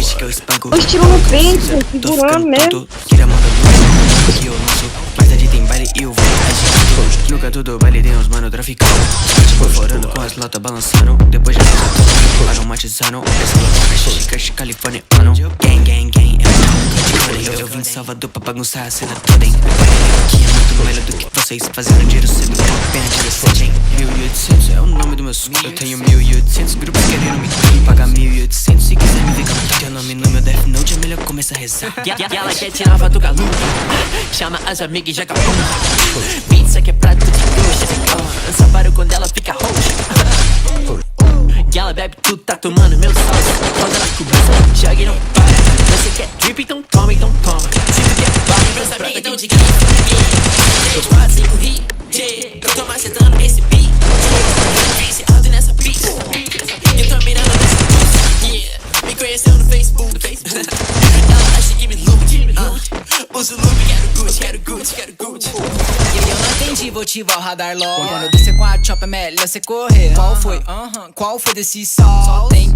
Deixa que eu espanco. Os tiro no peito, segurando mesmo. Queria mandar que eu não sou. Mas a gente tem baile e eu vou agitando. No canto do baile tem uns mano traficando. Perforando com as latas balançando. Depois já fica aromatizando. Essa louca chica californiano. Gang, gang, gang, eu vim de Salvador pra bagunçar a cena toda, hein. Aqui é muito melhor do que vocês fazendo dinheiro cedo com a pena de decente, hein. 1800 é o nome do meu suco. Eu tenho 1800 grupos querendo me pagar 1800 se quiser me ver cantar. Teu nome no meu Death Note é melhor começar a rezar. E ela quer tirar foto com a lupa. Chama as amigas e joga bomba. Pizza que é prato de coxa. Só paro quando ela fica roxa. E ela bebe tudo, tá tomando meu sal. Quando ela começa, joga e não para. Você quer drip, então toma, então toma. Se tu quer barra, meus amigos tão de cara. 3, 4, 5 hit. Eu tô macetando esse beat. Esse alto nessa beat. Eu tô mirando nessa beat. Me conheceu no Facebook. Ela acha que me loot. Uso loop, quero Gucci, quero Gucci, quero Gucci. Eu não entendi, vou ativar o radar logo. Quando eu descer com a chopper, é melhor você correr. Qual foi? Qual foi desse sol? Tem que